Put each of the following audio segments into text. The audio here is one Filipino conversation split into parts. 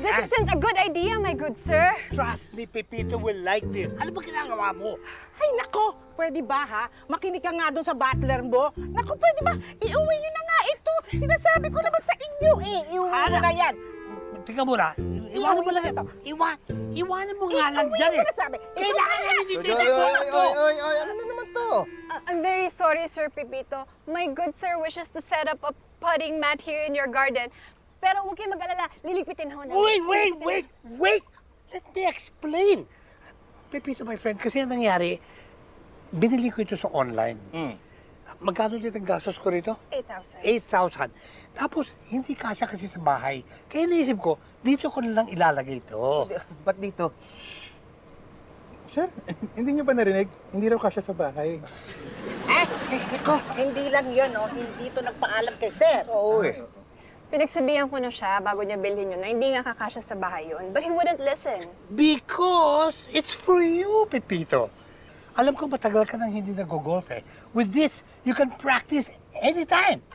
This isn't a good idea, my good sir. Trust me, Pepito will like this. Ano ba ginagawa mo? Ay, nako, pwede ba ha? Makinig ka nga doon sa butler mo. Nako, pwede ba? Iuwi niyo na nga ito. Sinasabi ko naman sa inyo eh. Iuwi mo na yan. Tingnan mo na. Iwanan mo lang ito. Iwanan mo nga lang dyan eh. Iuwi mo na sabi. Kailangan na hindi Oy, pinag-ulat mo. ano na naman to? I'm very sorry, Sir Pepito. My good sir wishes to set up a potting mat here in your garden. Pero huwag kayong mag-alala, lilipitin ako namin. Wait! Let me explain. Pepito, my friend, kasi ang nangyari, binili ko ito sa online. Magkano ulit ang gastos ko rito? 8,000. 8,000. Tapos, hindi kasya kasi sa bahay. Kaya naisip ko, dito ko na lang ilalagay ito. Ba't dito? Sir, hindi niyo ba narinig? Hindi raw kasya sa bahay. Nako, hindi lang yun, oh. Hindi ito nagpaalam kay sir. Oo eh. Pinagsabihan ko na siya bago niya bilhin yun na hindi nga kakasya sa bahay yun. But he wouldn't listen. Because it's for you, Pepito. Alam ko matagal ka nang hindi nag-golf eh. With this, you can practice anytime.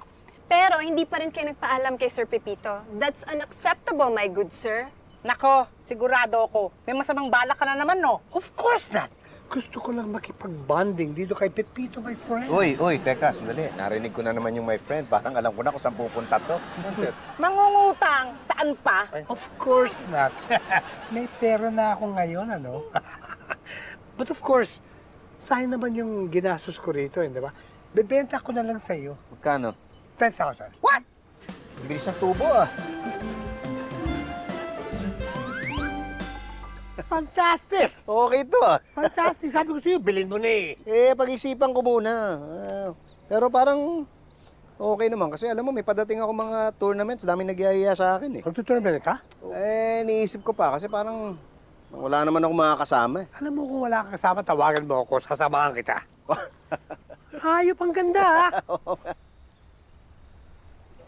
Pero hindi pa rin kayo nagpaalam kay Sir Pepito. That's unacceptable, my good sir. Nako, sigurado ako. May masamang balak ka na naman, no? Of course not. Gusto ko lang makipag-bonding dito kay Pepito, my friend. Uy, teka, sandali. Narinig ko na naman yung my friend. Parang alam ko na kung saan pupunta to. Sir. Mangungutang, saan pa? Of course not. May pera na ako ngayon, ano? But of course, sayang naman yung ginastos ko rito, di ba? Bebenta ko na lang sa iyo. Magkano? 10,000. What? Bilis ng tubo ah. Fantastic! Okay to ah. Fantastic! Sabi ko sa'yo, bilhin mo na eh. Pag-isipan ko muna. Pero parang okay naman kasi alam mo, may padating ako mga tournaments. Daming nagyayaya sa akin eh. Magtutournament ka? Niisip ko pa kasi parang wala naman ako makakasama eh. Alam mo kung wala kang kasama, tawagan mo ako, sasamahan kita. Hayop, ang ganda ha!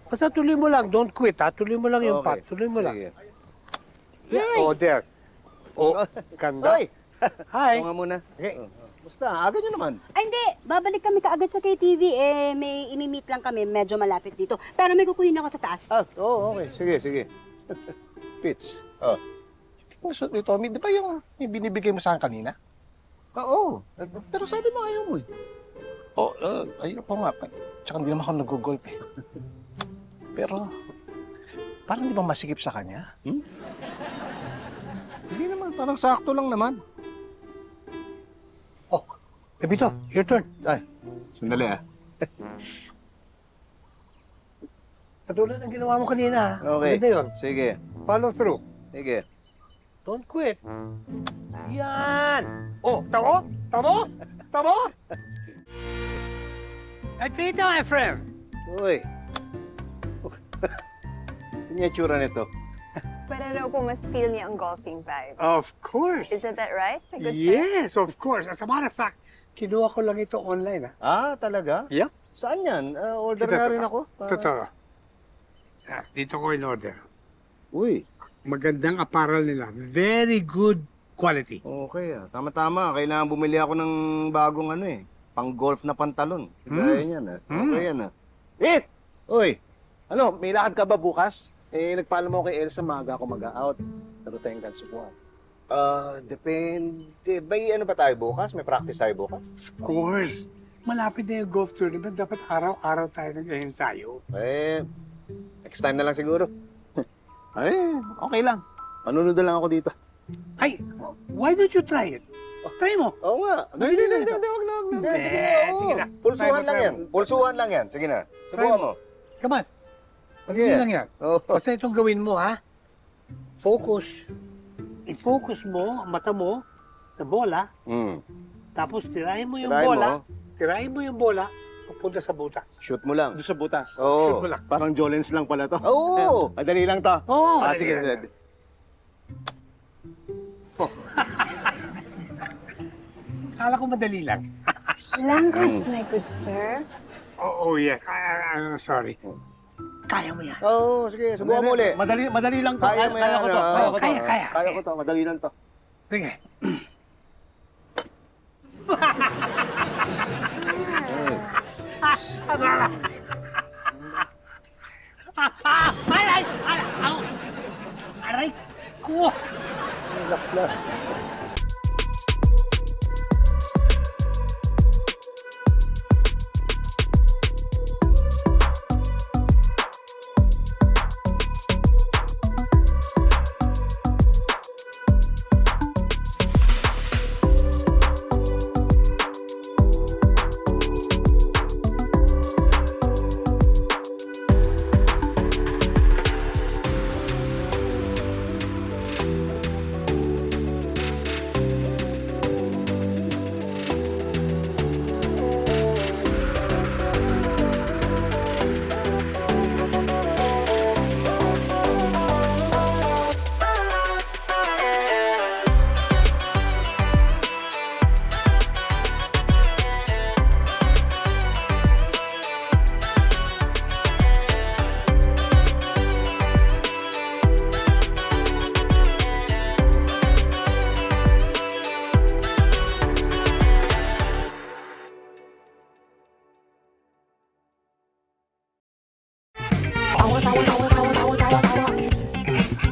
Basta tuloy mo lang, don't quit ha. Tuloy mo lang yung Okay. pot, tuloy mo lang. Sige. Yeah, oh, there. Oh, ganda. Hoy! Hi. Ako nga muna. Okay. Basta, aga nyo naman. Ay, hindi. Babalik kami kaagad sa KTV. May imi-meet lang kami. Medyo malapit dito. Pero may kukunin ako sa taas. Okay. Sige. Pitch. Puso ni Tommy, di ba yung binibigay mo sa akin kanina? Oo. Pero sabi mo ayaw mo eh. Ayun po nga. Tsaka hindi naman ako nag-golf eh. Pero, parang di ba masigip sa kanya? Hindi naman, parang sakto lang naman. Oh, Pepito, your turn. Ay, sandali ah. Katulad ng ginawa mo kanina ha. Okay. Ganda yun. Sige. Follow through. Sige. Don't quit. Yan! Oh, tamo? Pepito, my friend. Uy. Ano yung tsura nito? Para raw po mas feel niya ang golfing vibe. Of course. Isn't that right, my good sir? Yes, of course. As a matter of fact, kinuha ko lang ito online ha. Talaga? Yeah. Saan yan? Order Ito, na rin ito. ako. Totoo. Dito ko in order. Uy. Magandang apparel nila. Very good quality. Okay ah. Tama-tama. Kailangan bumili ako ng bagong pang-golf na pantalon. Gaya niyan ah. Okay yan ah. Wait! Uy. Ano, may lakad ka ba bukas? Nagpaalam mo kay Elsa, maaga ako mag-out. Pero tayong kansubuhan. Depende. Bay, ano ba tayo bukas? May practice tayo bukas? Of course. Malapit na yung golf tournament. Dapat araw-araw tayo nag-ensayo. Next time na lang siguro. Okay lang. Manunod na lang ako dito. Ay, why don't you try it? Try mo. Oo nga. Hindi, wag na. Sige na. Eh, sige na. Pulsuhan Try lang mo. yan. Pulsuhan lang yan. Sige na. Subukan mo. Come on. Madali Sige. lang yan. Oo. Basta itong gawin mo, ha? Focus. I-focus mo ang mata mo sa bola, tapos tirahin mo yung Tirahin bola. mo. Tirahin mo yung bola, papunta sa butas. Shoot mo lang. Doon sa butas. Shoot Oo. mo lang. Parang Jolens lang pala to. Oo. Madali lang to. Oo, Sige. Kala ko madali lang. Language, my good sir. Oh, yes. I'm sorry. Kaya mo yan. Oo, sige. Subukan mo ulit. Madali lang to. Kaya mo yan. ko to. Oo. Kaya. Kaya Sige. ko to. Madali lang to. Sige. Aray! Aray! Ko! Relax lang.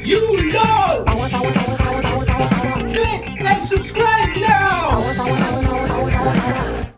You love!